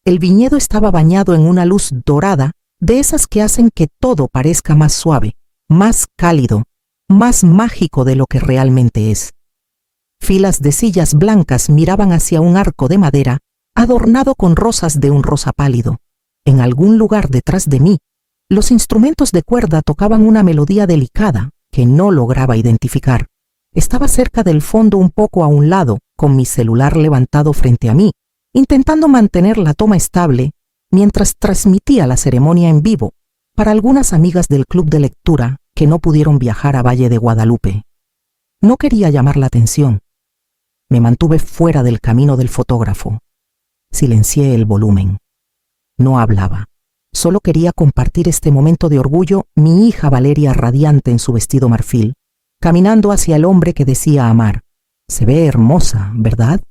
El viñedo estaba bañado en una luz dorada, de esas que hacen que todo parezca más suave, más cálido, más mágico de lo que realmente es. Filas de sillas blancas miraban hacia un arco de madera adornado con rosas de un rosa pálido. En algún lugar detrás de mí, los instrumentos de cuerda tocaban una melodía delicada que no lograba identificar. Estaba cerca del fondo, un poco a un lado, con mi celular levantado frente a mí, intentando mantener la toma estable mientras transmitía la ceremonia en vivo para algunas amigas del club de lectura que no pudieron viajar a Valle de Guadalupe. No quería llamar la atención. Me mantuve fuera del camino del fotógrafo. Silencié el volumen. No hablaba. Solo quería compartir este momento de orgullo, mi hija Valeria radiante en su vestido marfil, caminando hacia el hombre que decía amar. Se ve hermosa, ¿verdad?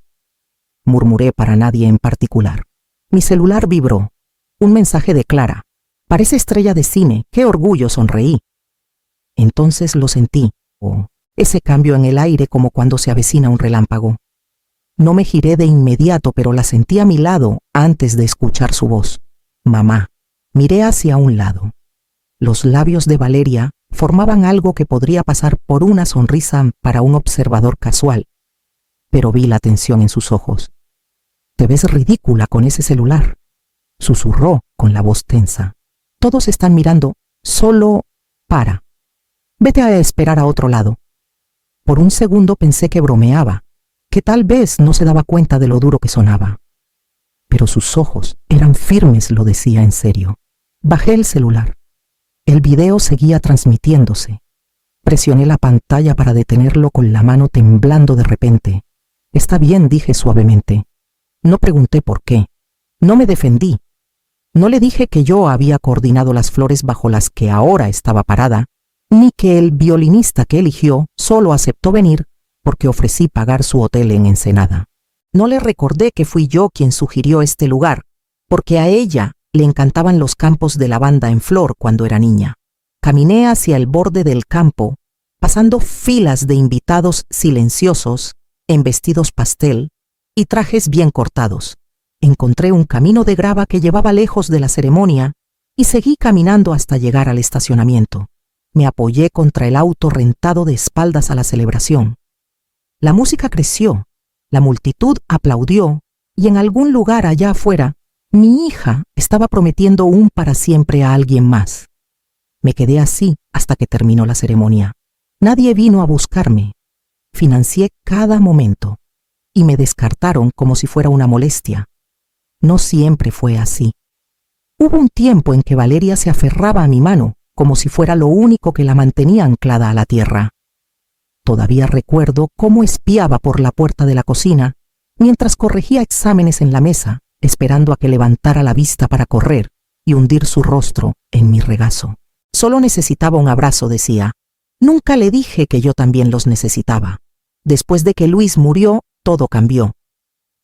Murmuré para nadie en particular. Mi celular vibró. Un mensaje de Clara. Parece estrella de cine. ¡Qué orgullo! Sonreí. Entonces lo sentí. Ese cambio en el aire como cuando se avecina un relámpago. No me giré de inmediato, pero la sentí a mi lado antes de escuchar su voz. Mamá. Miré hacia un lado. Los labios de Valeria formaban algo que podría pasar por una sonrisa para un observador casual, pero vi la tensión en sus ojos. Te ves ridícula con ese celular, susurró con la voz tensa. Todos están mirando, solo para. Vete a esperar a otro lado. Por un segundo pensé que bromeaba, que tal vez no se daba cuenta de lo duro que sonaba. Pero sus ojos eran firmes, lo decía en serio. Bajé el celular. El video seguía transmitiéndose. Presioné la pantalla para detenerlo con la mano temblando de repente. Está bien, dije suavemente. No pregunté por qué. No me defendí. No le dije que yo había coordinado las flores bajo las que ahora estaba parada, ni que el violinista que eligió solo aceptó venir porque ofrecí pagar su hotel en Ensenada. No le recordé que fui yo quien sugirió este lugar, porque a ella le encantaban los campos de lavanda en flor cuando era niña. Caminé hacia el borde del campo, pasando filas de invitados silenciosos, en vestidos pastel y trajes bien cortados. Encontré un camino de grava que llevaba lejos de la ceremonia y seguí caminando hasta llegar al estacionamiento. Me apoyé contra el auto rentado de espaldas a la celebración. La música creció, la multitud aplaudió y en algún lugar allá afuera, mi hija estaba prometiendo un para siempre a alguien más. Me quedé así hasta que terminó la ceremonia. Nadie vino a buscarme. Financié cada momento y me descartaron como si fuera una molestia. No siempre fue así. Hubo un tiempo en que Valeria se aferraba a mi mano como si fuera lo único que la mantenía anclada a la tierra. Todavía recuerdo cómo espiaba por la puerta de la cocina mientras corregía exámenes en la mesa, esperando a que levantara la vista para correr y hundir su rostro en mi regazo. Solo necesitaba un abrazo, decía. Nunca le dije que yo también los necesitaba. Después de que Luis murió, todo cambió.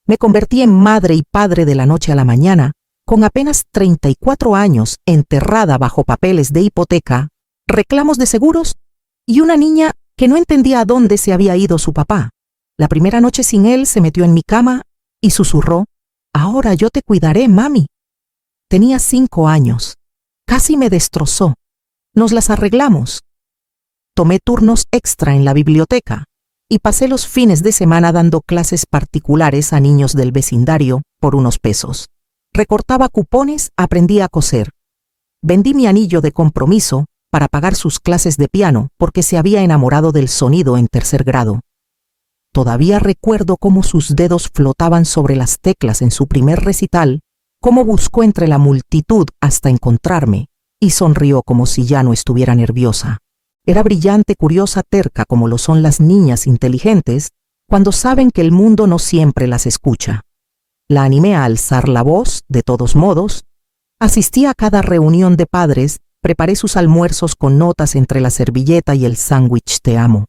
Me convertí en madre y padre de la noche a la mañana, con apenas 34 años, enterrada bajo papeles de hipoteca, reclamos de seguros y una niña que no entendía a dónde se había ido su papá. La primera noche sin él se metió en mi cama y susurró: «Ahora yo te cuidaré, mami». Tenía 5 años. Casi me destrozó. Nos las arreglamos. Tomé turnos extra en la biblioteca y pasé los fines de semana dando clases particulares a niños del vecindario por unos pesos. Recortaba cupones, aprendí a coser. Vendí mi anillo de compromiso para pagar sus clases de piano porque se había enamorado del sonido en 3er grado. Todavía recuerdo cómo sus dedos flotaban sobre las teclas en su primer recital, cómo buscó entre la multitud hasta encontrarme y sonrió como si ya no estuviera nerviosa. Era brillante, curiosa, terca como lo son las niñas inteligentes cuando saben que el mundo no siempre las escucha. La animé a alzar la voz, de todos modos. Asistí a cada reunión de padres, preparé sus almuerzos con notas entre la servilleta y el sándwich «Te amo».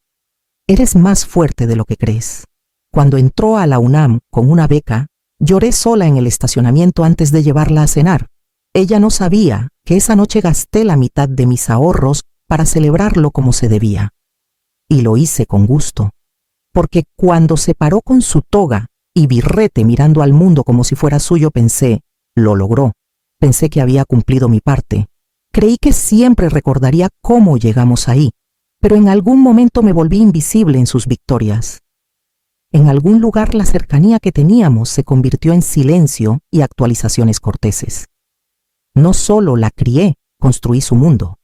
Eres más fuerte de lo que crees. Cuando entró a la UNAM con una beca, lloré sola en el estacionamiento antes de llevarla a cenar. Ella no sabía que esa noche gasté la mitad de mis ahorros para celebrarlo como se debía. Y lo hice con gusto, porque cuando se paró con su toga y birrete mirando al mundo como si fuera suyo, pensé: Lo logró. Pensé que había cumplido mi parte. Creí que siempre recordaría cómo llegamos ahí, pero en algún momento me volví invisible en sus victorias. En algún lugar la cercanía que teníamos se convirtió en silencio y actualizaciones corteses. No solo la crié, construí su mundo.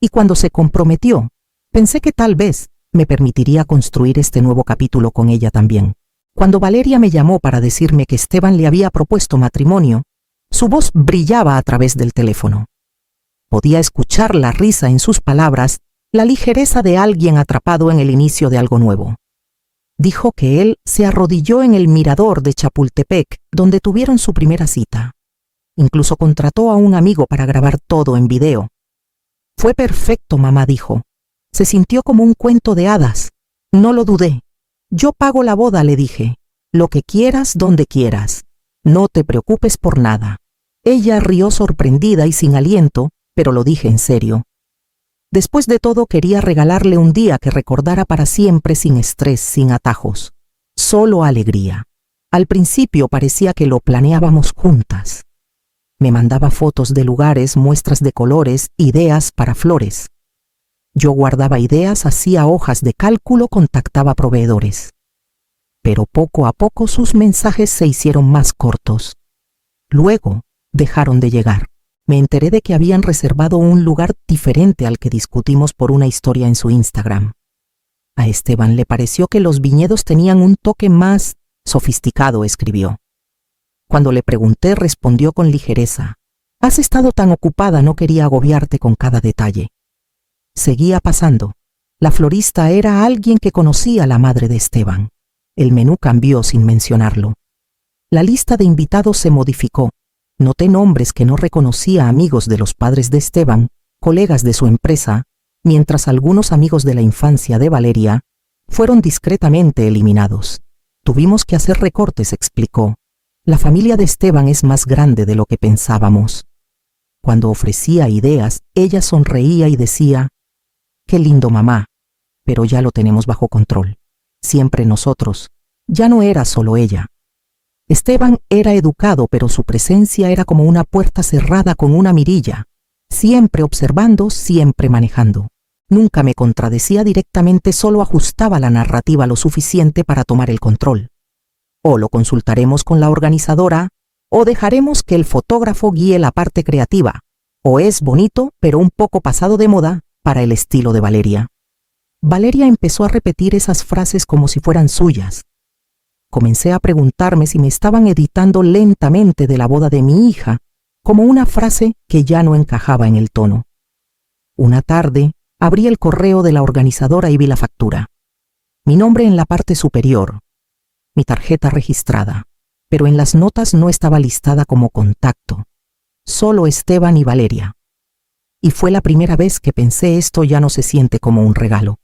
Y cuando se comprometió, pensé que tal vez me permitiría construir este nuevo capítulo con ella también. Cuando Valeria me llamó para decirme que Esteban le había propuesto matrimonio, su voz brillaba a través del teléfono. Podía escuchar la risa en sus palabras, la ligereza de alguien atrapado en el inicio de algo nuevo. Dijo que él se arrodilló en el mirador de Chapultepec, donde tuvieron su primera cita. Incluso contrató a un amigo para grabar todo en video. Fue perfecto, mamá dijo. Se sintió como un cuento de hadas. No lo dudé. Yo pago la boda, le dije. Lo que quieras, donde quieras. No te preocupes por nada. Ella rió sorprendida y sin aliento, pero lo dije en serio. Después de todo, quería regalarle un día que recordara para siempre, sin estrés, sin atajos. Solo alegría. Al principio parecía que lo planeábamos juntas. Me mandaba fotos de lugares, muestras de colores, ideas para flores. Yo guardaba ideas, hacía hojas de cálculo, contactaba proveedores. Pero poco a poco sus mensajes se hicieron más cortos. Luego dejaron de llegar. Me enteré de que habían reservado un lugar diferente al que discutimos por una historia en su Instagram. A Esteban le pareció que los viñedos tenían un toque más sofisticado, escribió. Cuando le pregunté, respondió con ligereza. Has estado tan ocupada, no quería agobiarte con cada detalle. Seguía pasando. La florista era alguien que conocía a la madre de Esteban. El menú cambió sin mencionarlo. La lista de invitados se modificó. Noté nombres que no reconocía, amigos de los padres de Esteban, colegas de su empresa, mientras algunos amigos de la infancia de Valeria fueron discretamente eliminados. Tuvimos que hacer recortes, explicó. La familia de Esteban es más grande de lo que pensábamos. Cuando ofrecía ideas, ella sonreía y decía, «Qué lindo, mamá, pero ya lo tenemos bajo control. Siempre nosotros. Ya no era solo ella». Esteban era educado, pero su presencia era como una puerta cerrada con una mirilla, siempre observando, siempre manejando. Nunca me contradecía directamente, solo ajustaba la narrativa lo suficiente para tomar el control. O lo consultaremos con la organizadora, o dejaremos que el fotógrafo guíe la parte creativa. O es bonito, pero un poco pasado de moda, para el estilo de Valeria. Valeria empezó a repetir esas frases como si fueran suyas. Comencé a preguntarme si me estaban editando lentamente de la boda de mi hija, como una frase que ya no encajaba en el tono. Una tarde, abrí el correo de la organizadora y vi la factura. Mi nombre en la parte superior, mi tarjeta registrada, pero en las notas no estaba listada como contacto. Solo Esteban y Valeria. Y fue la primera vez que pensé, esto ya no se siente como un regalo.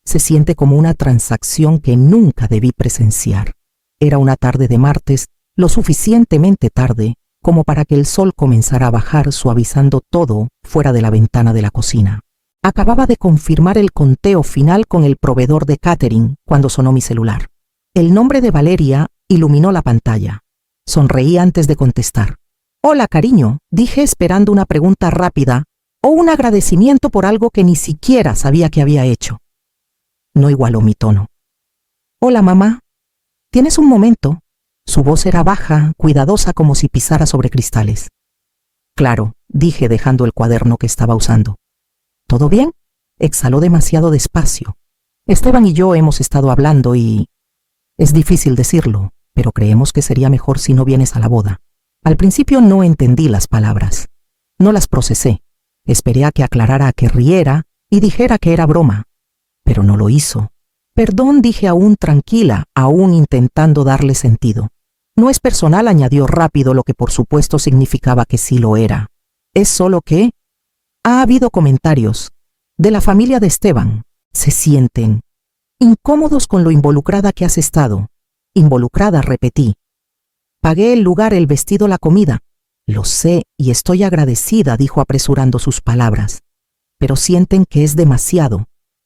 Se siente como una transacción que nunca debí presenciar. Era una tarde de martes, lo suficientemente tarde como para que el sol comenzara a bajar, suavizando todo fuera de la ventana de la cocina. Acababa de confirmar el conteo final con el proveedor de catering cuando sonó mi celular. El nombre de Valeria iluminó la pantalla. Sonreí antes de contestar. «Hola, cariño», dije esperando una pregunta rápida o un agradecimiento por algo que ni siquiera sabía que había hecho. No igualó mi tono. «Hola, mamá. ¿Tienes un momento?» Su voz era baja, cuidadosa, como si pisara sobre cristales. «Claro», dije dejando el cuaderno que estaba usando. «¿Todo bien?» Exhaló demasiado despacio. «Esteban y yo hemos estado hablando y... es difícil decirlo, pero creemos que sería mejor si no vienes a la boda». Al principio no entendí las palabras. No las procesé. Esperé a que aclarara, a que riera y dijera que era broma. Pero no lo hizo. «Perdón», dije aún tranquila, aún intentando darle sentido. «No es personal», añadió rápido, lo que por supuesto significaba que sí lo era. «Es solo que ha habido comentarios de la familia de Esteban. Se sienten incómodos con lo involucrada que has estado». «Involucrada», repetí. «Pagué el lugar, el vestido, la comida». «Lo sé y estoy agradecida», dijo apresurando sus palabras. «Pero sienten que es demasiado,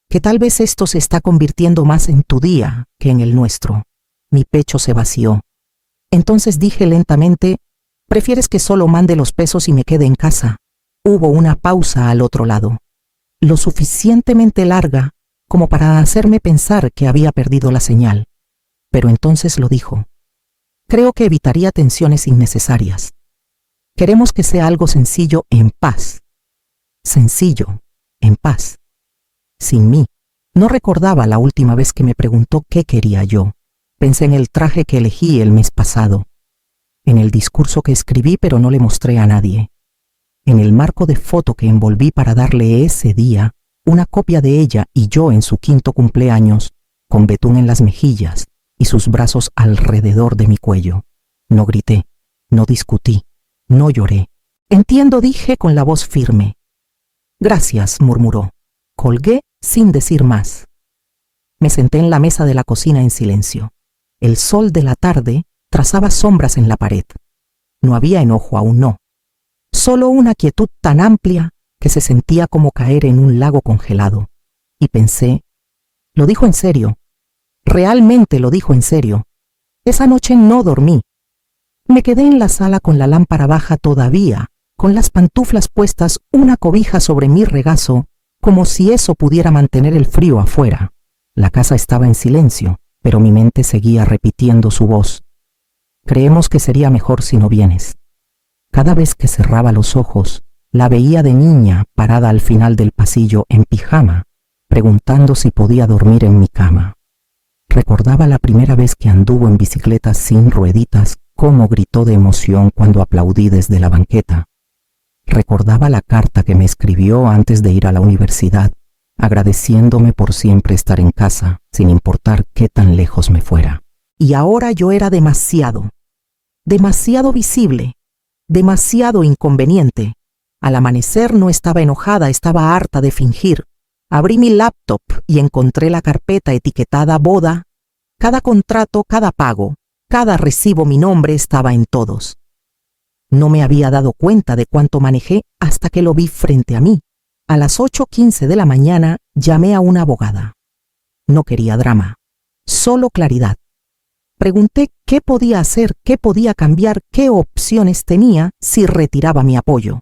que tal vez esto se está convirtiendo más en tu día que en el nuestro». Mi pecho se vació. Entonces dije lentamente, ¿Prefieres que solo mande los pesos y me quede en casa? Hubo una pausa al otro lado, lo suficientemente larga como para hacerme pensar que había perdido la señal. Pero entonces lo dijo. Creo que evitaría tensiones innecesarias. Queremos que sea algo sencillo en paz. Sencillo, en paz. Sin mí. No recordaba la última vez que me preguntó qué quería yo. Pensé en el traje que elegí el mes pasado, en el discurso que escribí pero no le mostré a nadie, en el marco de foto que envolví para darle ese día una copia de ella y yo en su 5º cumpleaños, con betún en las mejillas y sus brazos alrededor de mi cuello. No grité, no discutí, no lloré. Entiendo, dije con la voz firme. Gracias, murmuró. Colgué sin decir más. Me senté en la mesa de la cocina en silencio. El sol de la tarde trazaba sombras en la pared. No había enojo aún, no. Solo una quietud tan amplia que se sentía como caer en un lago congelado. Y pensé, lo dijo en serio. Realmente lo dijo en serio. Esa noche no dormí. Me quedé en la sala con la lámpara baja todavía, con las pantuflas puestas, una cobija sobre mi regazo, como si eso pudiera mantener el frío afuera. La casa estaba en silencio, pero mi mente seguía repitiendo su voz. Creemos que sería mejor si no vienes. Cada vez que cerraba los ojos, la veía de niña parada al final del pasillo en pijama, preguntando si podía dormir en mi cama. Recordaba la primera vez que anduvo en bicicleta sin rueditas, cómo gritó de emoción cuando aplaudí desde la banqueta. Recordaba la carta que me escribió antes de ir a la universidad, agradeciéndome por siempre estar en casa, sin importar qué tan lejos me fuera. Y ahora yo era demasiado visible, demasiado inconveniente. Al amanecer no estaba enojada, estaba harta de fingir. Abrí mi laptop y encontré la carpeta etiquetada boda. Cada contrato, cada pago, cada recibo, mi nombre estaba en todos. No me había dado cuenta de cuánto manejé hasta que lo vi frente a mí. A las 8:15 de la mañana llamé a una abogada. No quería drama, solo claridad. Pregunté qué podía hacer, qué podía cambiar, qué opciones tenía si retiraba mi apoyo.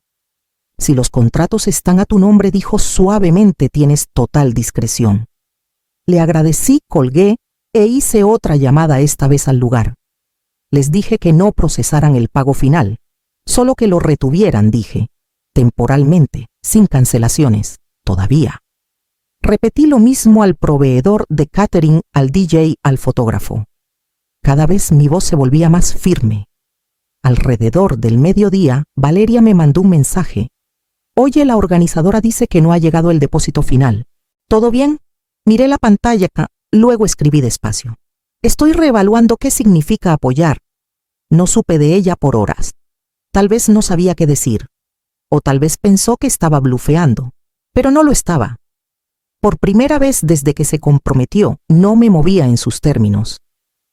Si los contratos están a tu nombre, dijo suavemente, tienes total discreción. Le agradecí, colgué e hice otra llamada, esta vez al lugar. Les dije que no procesaran el pago final, solo que lo retuvieran, dije, temporalmente, sin cancelaciones, todavía. Repetí lo mismo al proveedor de catering, al DJ, al fotógrafo. Cada vez mi voz se volvía más firme. Alrededor del mediodía, Valeria me mandó un mensaje. Oye, la organizadora dice que no ha llegado el depósito final. ¿Todo bien? Miré la pantalla, luego escribí despacio. Estoy reevaluando qué significa apoyar. No supe de ella por horas. Tal vez no sabía qué decir. O tal vez pensó que estaba blufeando. Pero no lo estaba. Por primera vez desde que se comprometió, no me movía en sus términos.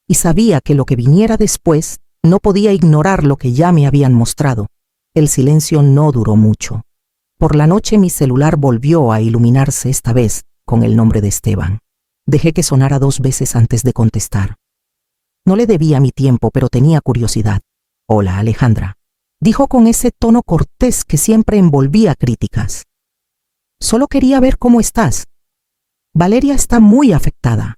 Y sabía que lo que viniera después no podía ignorar lo que ya me habían mostrado. El silencio no duró mucho. Por la noche mi celular volvió a iluminarse, esta vez con el nombre de Esteban. Dejé que sonara 2 veces antes de contestar. No le debía mi tiempo, pero tenía curiosidad. Hola, Alejandra, dijo con ese tono cortés que siempre envolvía críticas. Solo quería ver cómo estás. Valeria está muy afectada.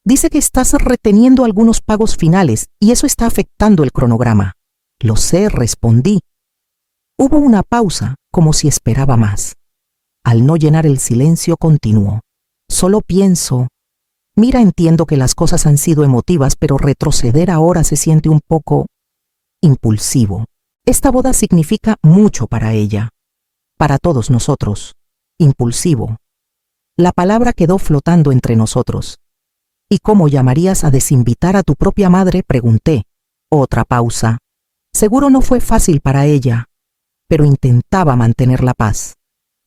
Dice que estás reteniendo algunos pagos finales y eso está afectando el cronograma. Lo sé, respondí. Hubo una pausa, como si esperaba más. Al no llenar el silencio, continuó. Solo pienso. Mira, entiendo que las cosas han sido emotivas, pero retroceder ahora se siente un poco impulsivo. Esta boda significa mucho para ella, para todos nosotros. Impulsivo. La palabra quedó flotando entre nosotros. ¿Y cómo llamarías a desinvitar a tu propia madre?, pregunté. Otra pausa. Seguro no fue fácil para ella, pero intentaba mantener la paz.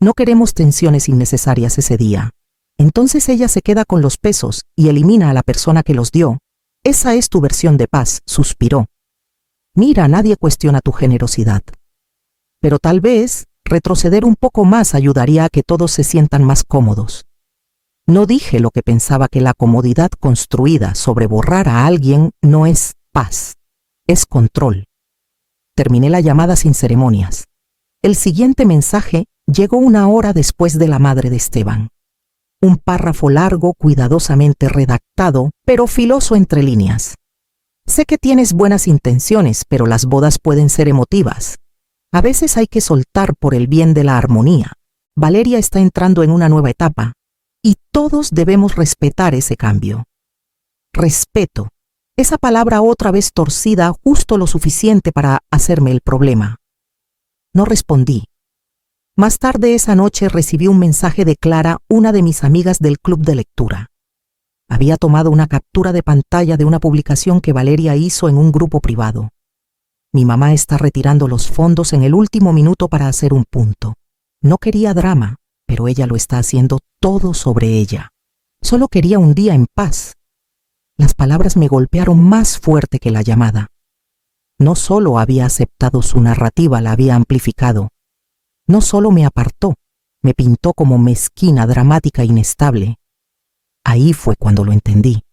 No queremos tensiones innecesarias ese día. Entonces ella se queda con los pesos y elimina a la persona que los dio. Esa es tu versión de paz, suspiró. Mira, nadie cuestiona tu generosidad. Pero tal vez retroceder un poco más ayudaría a que todos se sientan más cómodos. No dije lo que pensaba, que la comodidad construida sobre borrar a alguien no es paz, es control. Terminé la llamada sin ceremonias. El siguiente mensaje llegó 1 hora después de la madre de Esteban. Un párrafo largo, cuidadosamente redactado, pero filoso entre líneas. Sé que tienes buenas intenciones, pero las bodas pueden ser emotivas. A veces hay que soltar por el bien de la armonía. Valeria está entrando en una nueva etapa, y todos debemos respetar ese cambio. Respeto. Esa palabra otra vez torcida justo lo suficiente para hacerme el problema. No respondí. Más tarde esa noche recibí un mensaje de Clara, una de mis amigas del club de lectura. Había tomado una captura de pantalla de una publicación que Valeria hizo en un grupo privado. Mi mamá está retirando los fondos en el último minuto para hacer un punto. No quería drama, pero ella lo está haciendo todo sobre ella. Solo quería un día en paz. Las palabras me golpearon más fuerte que la llamada. No solo había aceptado su narrativa, la había amplificado. No solo me apartó, me pintó como mezquina, dramática e inestable. Ahí fue cuando lo entendí.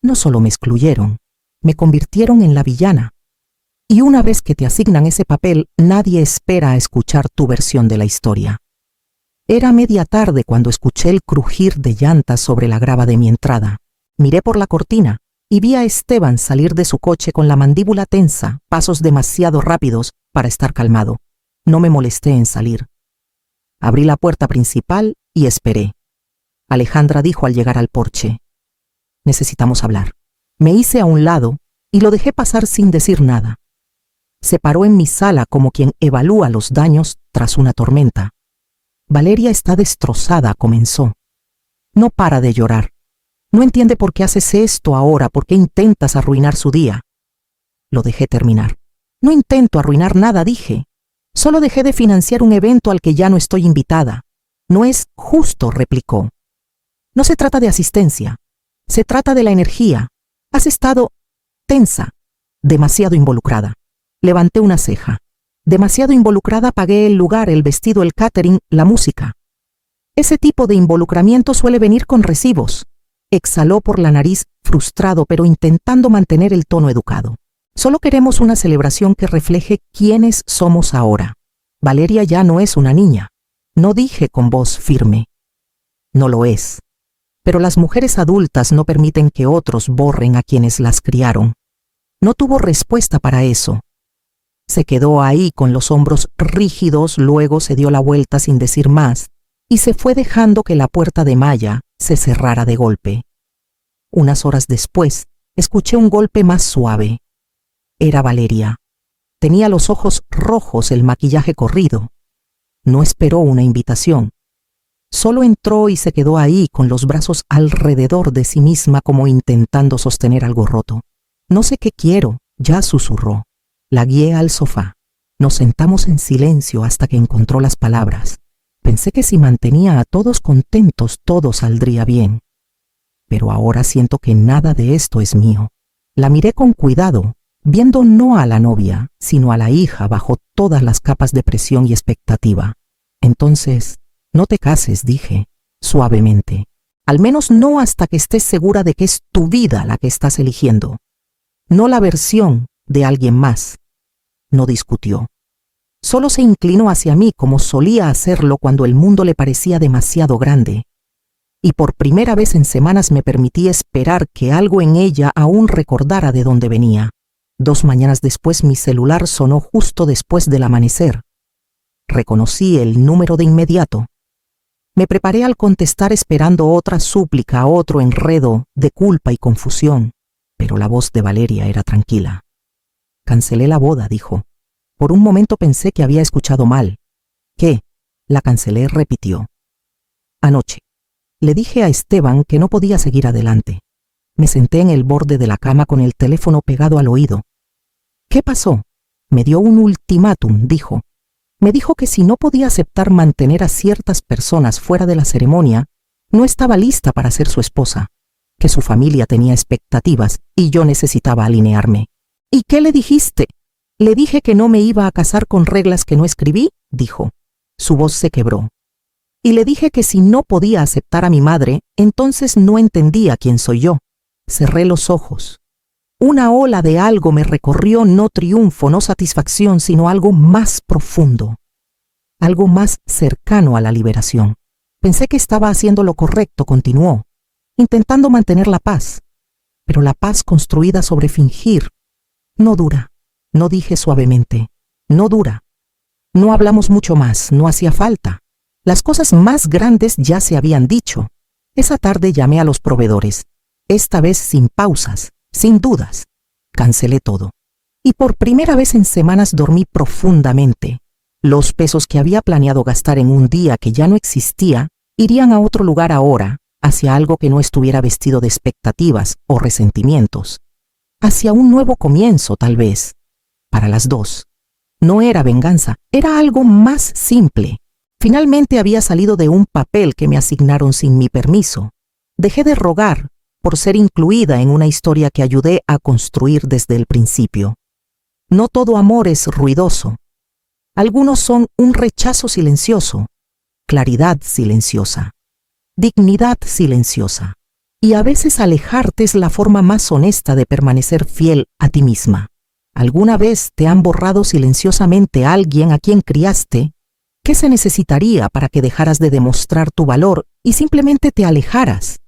No solo me excluyeron, me convirtieron en la villana. Y una vez que te asignan ese papel, nadie espera a escuchar tu versión de la historia. Era media tarde cuando escuché el crujir de llantas sobre la grava de mi entrada. Miré por la cortina y vi a Esteban salir de su coche con la mandíbula tensa, pasos demasiado rápidos para estar calmado. No me molesté en salir. Abrí la puerta principal y esperé. Alejandra dijo al llegar al porche: «Necesitamos hablar». Me hice a un lado y lo dejé pasar sin decir nada. Se paró en mi sala como quien evalúa los daños tras una tormenta. «Valeria está destrozada», comenzó. «No para de llorar. No entiende por qué haces esto ahora, por qué intentas arruinar su día». Lo dejé terminar. «No intento arruinar nada», dije. «Solo dejé de financiar un evento al que ya no estoy invitada». «No es justo», replicó. «No se trata de asistencia. Se trata de la energía. Has estado tensa, demasiado involucrada». Levanté una ceja. Demasiado involucrada, pagué el lugar, el vestido, el catering, la música. Ese tipo de involucramiento suele venir con recibos. Exhaló por la nariz, frustrado, pero intentando mantener el tono educado. Solo queremos una celebración que refleje quiénes somos ahora. Valeria ya no es una niña. No dije con voz firme. No lo es. Pero las mujeres adultas no permiten que otros borren a quienes las criaron. No tuvo respuesta para eso. Se quedó ahí con los hombros rígidos, luego se dio la vuelta sin decir más y se fue dejando que la puerta de malla se cerrara de golpe. Unas horas después, escuché un golpe más suave. Era Valeria. Tenía los ojos rojos, el maquillaje corrido. No esperó una invitación. Solo entró y se quedó ahí con los brazos alrededor de sí misma como intentando sostener algo roto. «No sé qué quiero», ya susurró. La guié al sofá. Nos sentamos en silencio hasta que encontró las palabras. Pensé que si mantenía a todos contentos todo saldría bien. Pero ahora siento que nada de esto es mío. La miré con cuidado, viendo no a la novia, sino a la hija bajo todas las capas de presión y expectativa. Entonces, no te cases, dije, suavemente. Al menos no hasta que estés segura de que es tu vida la que estás eligiendo. No la versión de alguien más. No discutió. Solo se inclinó hacia mí como solía hacerlo cuando el mundo le parecía demasiado grande. Y por primera vez en semanas me permití esperar que algo en ella aún recordara de dónde venía. 2 mañanas después mi celular sonó justo después del amanecer. Reconocí el número de inmediato. Me preparé al contestar esperando otra súplica, otro enredo de culpa y confusión. Pero la voz de Valeria era tranquila. «Cancelé la boda», dijo. Por un momento pensé que había escuchado mal. «¿Qué?» «La cancelé», repitió. «Anoche. Le dije a Esteban que no podía seguir adelante. Me senté en el borde de la cama con el teléfono pegado al oído. «¿Qué pasó?» «Me dio un ultimátum», dijo. Me dijo que si no podía aceptar mantener a ciertas personas fuera de la ceremonia, no estaba lista para ser su esposa, que su familia tenía expectativas y yo necesitaba alinearme. «¿Y qué le dijiste?» «Le dije que no me iba a casar con reglas que no escribí», dijo. Su voz se quebró. «Y le dije que si no podía aceptar a mi madre, entonces no entendía quién soy yo». Cerré los ojos. Una ola de algo me recorrió, no triunfo, no satisfacción, sino algo más profundo, algo más cercano a la liberación. Pensé que estaba haciendo lo correcto, continuó, intentando mantener la paz. Pero la paz construida sobre fingir no dura. No, dije suavemente, no dura. No hablamos mucho más, no hacía falta. Las cosas más grandes ya se habían dicho. Esa tarde llamé a los proveedores, esta vez sin pausas, sin dudas. Cancelé todo. Y por primera vez en semanas dormí profundamente. Los pesos que había planeado gastar en un día que ya no existía irían a otro lugar ahora, hacia algo que no estuviera vestido de expectativas o resentimientos. Hacia un nuevo comienzo, tal vez. Para las dos. No era venganza, era algo más simple. Finalmente había salido de un papel que me asignaron sin mi permiso. Dejé de rogar por ser incluida en una historia que ayudé a construir desde el principio. No todo amor es ruidoso. Algunos son un rechazo silencioso, claridad silenciosa, dignidad silenciosa. Y a veces alejarte es la forma más honesta de permanecer fiel a ti misma. ¿Alguna vez te han borrado silenciosamente a alguien a quien criaste? ¿Qué se necesitaría para que dejaras de demostrar tu valor y simplemente te alejaras?